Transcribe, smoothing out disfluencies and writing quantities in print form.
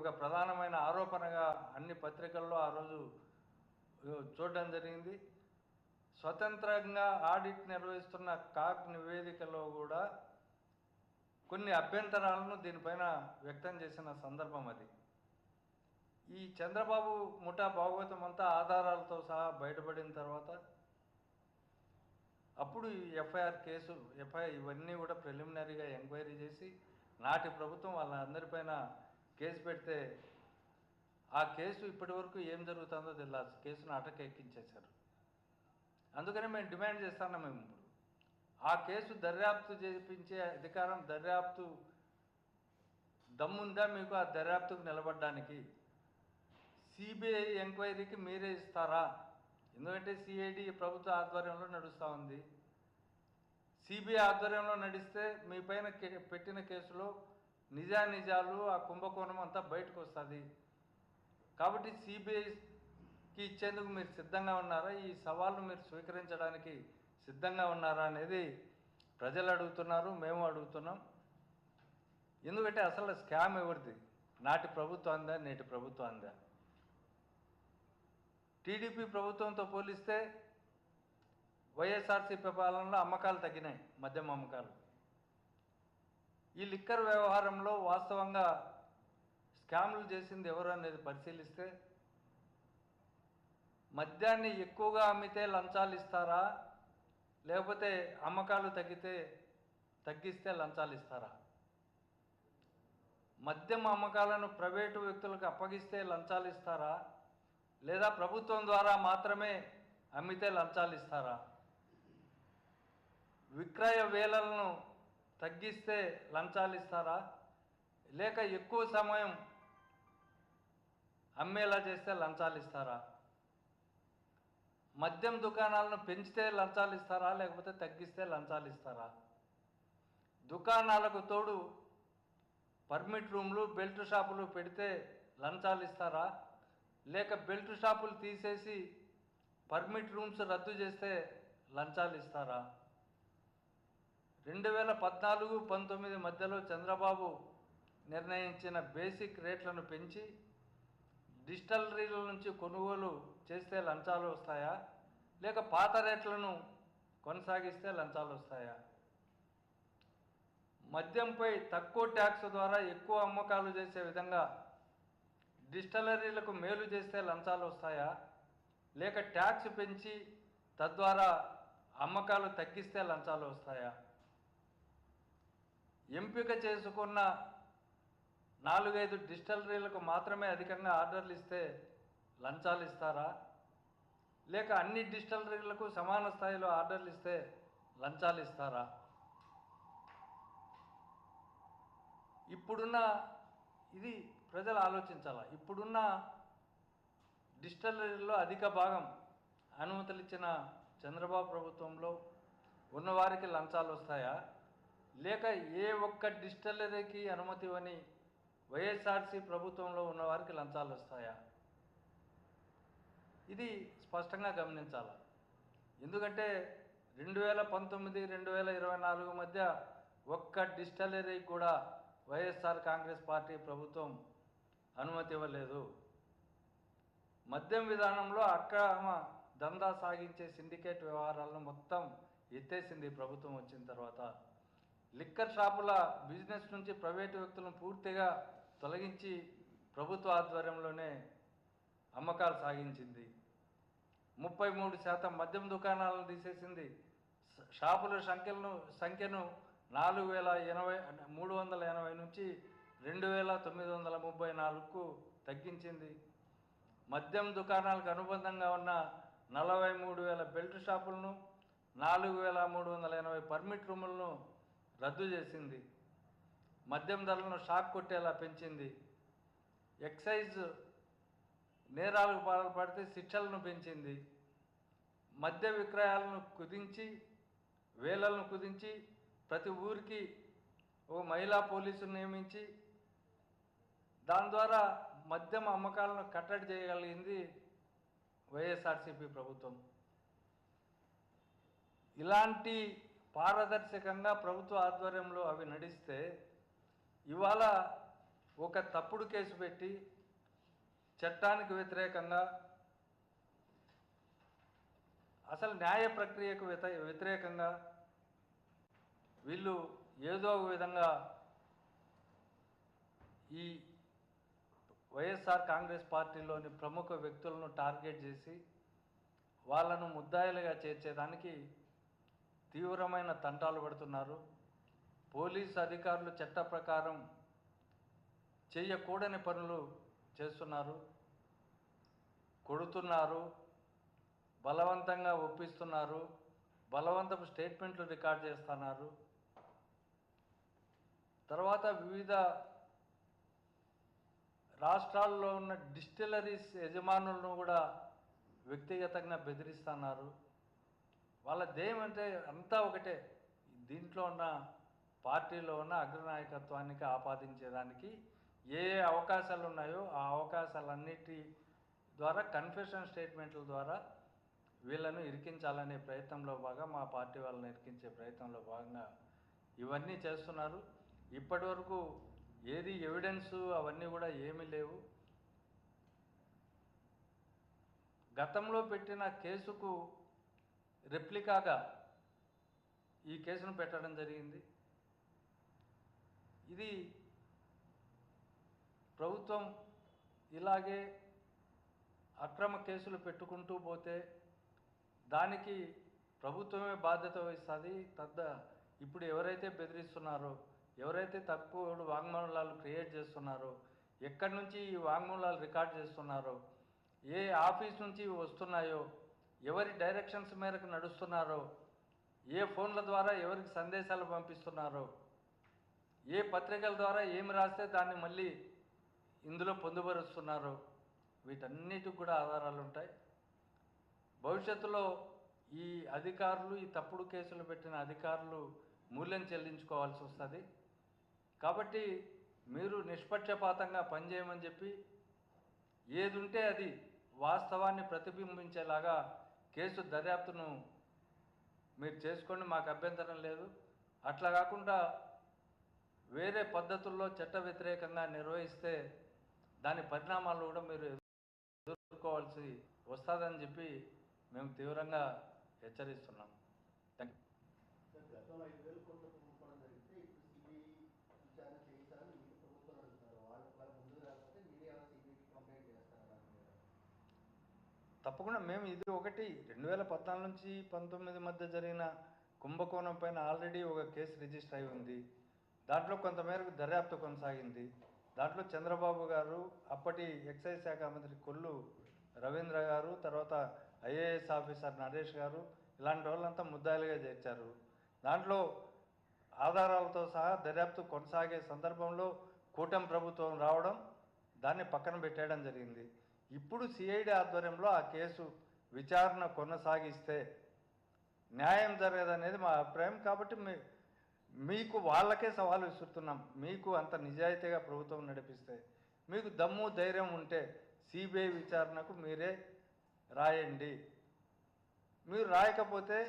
ఒక ప్రధానమైన ఆరోపణగా అన్ని పత్రికల్లో ఆ రోజు చూడడం జరిగింది. స్వతంత్రంగా ఆడిట్ నిర్వహిస్తున్న కాగ్ నివేదికలో కూడా కొన్ని అభ్యంతరాలను దీనిపైన వ్యక్తం చేసిన సందర్భం అది. ఈ చంద్రబాబు ముఠా భాగవతం అంతా ఆధారాలతో సహా బయటపడిన తర్వాత అప్పుడు ఎఫ్ఐఆర్ ఇవన్నీ కూడా ప్రిలిమినరీగా ఎంక్వైరీ చేసి నాటి ప్రభుత్వం వాళ్ళందరిపైన కేసు పెడితే ఆ కేసు ఇప్పటి వరకు ఏం జరుగుతుందో తెలియదు. కేసును అటకెక్కించేశారు. అందుకని మేము డిమాండ్ చేస్తున్నాం. మేము ఇప్పుడు ఆ కేసు దర్యాప్తు చేయించే అధికారం, దర్యాప్తు దమ్ముందా మీకు? ఆ దర్యాప్తుకు నిలబడడానికి సిబిఐ ఎంక్వైరీకి మీరే ఇస్తారా? ఎందుకంటే సిఐడి ప్రభుత్వ ఆధ్వర్యంలో నడుస్తూ ఉంది. సిబిఐ ఆధ్వర్యంలో నడిస్తే మీ పైన పెట్టిన కేసులో నిజానిజాలు, ఆ కుంభకోణం అంతా బయటకు వస్తుంది. కాబట్టి సిబిఐకి ఇచ్చేందుకు మీరు సిద్ధంగా ఉన్నారా? ఈ సవాల్ను మీరు స్వీకరించడానికి సిద్ధంగా ఉన్నారా అనేది ప్రజలు అడుగుతున్నారు, మేము అడుగుతున్నాం. ఎందుకంటే అసలు స్కామ్ ఎవరిది? నాటి ప్రభుత్వం అందా, నేటి ప్రభుత్వం అందా? టీడీపీ ప్రభుత్వంతో పోలిస్తే వైఎస్ఆర్సీపీ పాలనలో అమ్మకాలు తగ్గినాయి, మద్యం అమ్మకాలు. ఈ లిక్కర్ వ్యవహారంలో వాస్తవంగా స్కామ్లు చేసింది ఎవరు అనేది పరిశీలిస్తే మద్యాన్ని ఎక్కువగా అమ్మితే లంచాలు ఇస్తారా, లేకపోతే అమ్మకాలు తగ్గిస్తే లంచాలు ఇస్తారా? మద్యం అమ్మకాలను ప్రైవేటు వ్యక్తులకు అప్పగిస్తే లంచాలు ఇస్తారా, లేదా ప్రభుత్వం ద్వారా మాత్రమే అమ్మితే లంచాలు ఇస్తారా? విక్రయ వేళలను తగ్గిస్తే లంచాలు ఇస్తారా, లేక ఎక్కువ సమయం అమ్మేలా చేస్తే లంచాలు ఇస్తారా? మద్యం దుకాణాలను పెంచితే లంచాలు ఇస్తారా, లేకపోతే తగ్గిస్తే లంచాలు ఇస్తారా? దుకాణాలకు తోడు పర్మిట్ రూమ్లు, బెల్ట్ షాపులు పెడితే లంచాలు ఇస్తారా, లేక బెల్ట్ షాపులు తీసేసి పర్మిట్ రూమ్స్ రద్దు చేస్తే లంచాలు ఇస్తారా? 2014-19 మధ్యలో చంద్రబాబు నిర్ణయించిన బేసిక్ రేట్లను పెంచి డిస్టిలరీల నుంచి కొనుగోలు చేస్తే లంచాలు వస్తాయా, లేక పాత రేట్లను కొనసాగిస్తే లంచాలు వస్తాయా? మద్యంపై తక్కువ ట్యాక్స్ ద్వారా ఎక్కువ అమ్మకాలు చేసే విధంగా డిస్టిలరీలకు మేలు చేస్తే లంచాలు వస్తాయా, లేక ట్యాక్స్ పెంచి తద్వారా అమ్మకాలు తగ్గిస్తే లంచాలు వస్తాయా? ఎంపిక చేసుకున్న 4-5 డిస్టిలరీలకు మాత్రమే అధికంగా ఆర్డర్లు ఇస్తే లంచాలు ఇస్తారా, లేక అన్ని డిస్టిలరీలకు సమాన స్థాయిలో ఆర్డర్లు ఇస్తే లంచాలు ఇస్తారా? ఇప్పుడున్న ఇది ప్రజలు ఆలోచించాలా. ఇప్పుడున్న డిస్టిలరీలో అధిక భాగం అనుమతులు ఇచ్చిన చంద్రబాబు ప్రభుత్వంలో ఉన్నవారికి లంచాలు వస్తాయా, లేక ఏ ఒక్క డిస్టిలరీకి అనుమతి ఇవ్వని వైఎస్ఆర్సీ ప్రభుత్వంలో ఉన్నవారికి లంచాలు వస్తాయా? ఇది స్పష్టంగా గమనించాలి. ఎందుకంటే 2019-2024 మధ్య ఒక్క డిస్టిలరీకి కూడా వైఎస్ఆర్ కాంగ్రెస్ పార్టీ ప్రభుత్వం అనుమతి ఇవ్వలేదు. మద్యం విధానంలో అక్రమ దందా సాగించే సిండికేట్ వ్యవహారాలను మొత్తం ఎత్తేసింది ప్రభుత్వం వచ్చిన తర్వాత. లిక్కర్ షాపుల బిజినెస్ నుంచి ప్రైవేటు వ్యక్తులను పూర్తిగా తొలగించి ప్రభుత్వ ఆధ్వర్యంలోనే అమ్మకాలు సాగించింది. 33% మద్యం దుకాణాలను తీసేసింది. షాపుల సంఖ్యను 380 నుంచి 2934కు తగ్గించింది. మద్యం దుకాణాలకు అనుబంధంగా ఉన్న 43,000 బెల్ట్ షాపులను, 4,380 పర్మిట్ రూములను రద్దు చేసింది. మద్యం ధరలను షాక్ కొట్టేలా పెంచింది. ఎక్సైజ్ నేరాలకు పాల్పడితే శిక్షలను పెంచింది. మద్య విక్రయాలను వేలలను కుదించి ప్రతి ఊరికి ఓ మహిళా పోలీసును నియమించి దాని ద్వారా మద్యం అమ్మకాలను కట్టడి చేయగలిగింది వైఎస్ఆర్సీపీ ప్రభుత్వం. ఇలాంటి పారదర్శకంగా ప్రభుత్వ ఆధ్వర్యంలో అవి నడిస్తే ఇవాళ ఒక తప్పుడు కేసు పెట్టి చట్టానికి వ్యతిరేకంగా అసలు న్యాయ ప్రక్రియకు వ్యతిరేకంగా వీళ్ళు ఏదో ఒక విధంగా ఈ వైఎస్ఆర్ కాంగ్రెస్ పార్టీలోని ప్రముఖ వ్యక్తులను టార్గెట్ చేసి వాళ్ళను ముద్దాయిలుగా చేర్చేదానికి తీవ్రమైన తంటాలు పడుతున్నారు. పోలీసు అధికారులు చట్ట ప్రకారం చేయకూడని పనులు చేస్తున్నారు, కొడుతున్నారు, బలవంతంగా ఒప్పిస్తున్నారు, బలవంతపు స్టేట్మెంట్లు రికార్డ్ చేస్తున్నారు. తర్వాత వివిధ రాష్ట్రాల్లో ఉన్న డిస్టిలరీస్ యజమానులను కూడా వ్యక్తిగతంగా బెదిరిస్తున్నారు. వాళ్ళ దేమంటే అంతా ఒకటే, దీంట్లో ఉన్న పార్టీలో ఉన్న అగ్రనాయకత్వానికి ఆపాదించేదానికి ఏ అవకాశాలు ఉన్నాయో ఆ అవకాశాలన్నిటి ద్వారా కన్ఫెషన్ స్టేట్మెంట్ల ద్వారా వీళ్ళను ఇరికించాలనే ప్రయత్నంలో భాగంగా మా పార్టీ వాళ్ళని ఇరికించే ప్రయత్నంలో భాగంగా ఇవన్నీ చేస్తున్నారు. ఇప్పటి వరకు ఏది ఎవిడెన్స్ అవన్నీ కూడా ఏమీ లేవు. గతంలో పెట్టిన కేసుకు రెప్లికాగా ఈ కేసును పెట్టడం జరిగింది. ఇది ప్రభుత్వం ఇలాగే అక్రమ కేసులు పెట్టుకుంటూ పోతే దానికి ప్రభుత్వమే బాధ్యత వహిస్తుంది. ఇప్పుడు ఎవరైతే బెదిరిస్తున్నారో, ఎవరైతే తప్పుడు వాంగ్మూలాలు క్రియేట్ చేస్తున్నారో, ఎక్కడి నుంచి ఈ వాంగ్మూలాలు రికార్డ్ చేస్తున్నారో, ఏ ఆఫీస్ నుంచి వస్తున్నాయో, ఎవరి డైరెక్షన్స్ మేరకు నడుస్తున్నారో, ఏ ఫోన్ల ద్వారా ఎవరికి సందేశాలు పంపిస్తున్నారో, ఏ పత్రికల ద్వారా ఏమి రాస్తే దాన్ని మళ్ళీ ఇందులో పొందుపరుస్తున్నారో, వీటన్నిటికి కూడా ఆధారాలు ఉంటాయి. భవిష్యత్తులో ఈ అధికారులు, ఈ తప్పుడు కేసులు పెట్టిన అధికారులు మూల్యం చెల్లించుకోవాల్సి వస్తుంది. కాబట్టి మీరు నిష్పక్షపాతంగా పనిచేయమని చెప్పి ఏది ఉంటే అది వాస్తవాన్ని ప్రతిబింబించేలాగా కేసు దర్యాప్తును మీరు చేసుకోండి, మాకు అభ్యంతరం లేదు. అట్లా కాకుండా వేరే పద్ధతుల్లో చట్ట వ్యతిరేకంగా నిర్వహిస్తే దాని పరిణామాలు కూడా మీరు ఎదుర్కోవాల్సి వస్తుందని చెప్పి మేము తీవ్రంగా హెచ్చరిస్తున్నాం. థ్యాంక్ తప్పకుండా మేము ఇది ఒకటి 2014 నుంచి 19 మధ్య జరిగిన కుంభకోణం పైన ఆల్రెడీ ఒక కేసు రిజిస్టర్ అయి ఉంది. దాంట్లో కొంతమేరకు దర్యాప్తు కొనసాగింది. దాంట్లో చంద్రబాబు గారు, అప్పటి ఎక్సైజ్ శాఖ మంత్రి కొల్లు రవీంద్ర గారు, తర్వాత ఐఏఎస్ ఆఫీసర్ నరేష్ గారు, ఇలాంటి వాళ్ళంతా ముద్దాయిలుగా చేర్చారు. దాంట్లో ఆధారాలతో సహా దర్యాప్తు కొనసాగే సందర్భంలో కూటమి ప్రభుత్వం రావడం, దాన్ని పక్కన పెట్టేయడం జరిగింది. ఇప్పుడు సిఐడి ఆధ్వర్యంలో ఆ కేసు విచారణ కొనసాగిస్తే న్యాయం జరగదనేది మా అభిప్రాయం. కాబట్టి మీకు వాళ్ళకే సవాలు విసురుతున్నాం. మీకు అంత నిజాయితీగా ప్రభుత్వం నడిపిస్తే, మీకు దమ్ము ధైర్యం ఉంటే సిబిఐ విచారణకు మీరే రాయండి. మీరు రాయకపోతే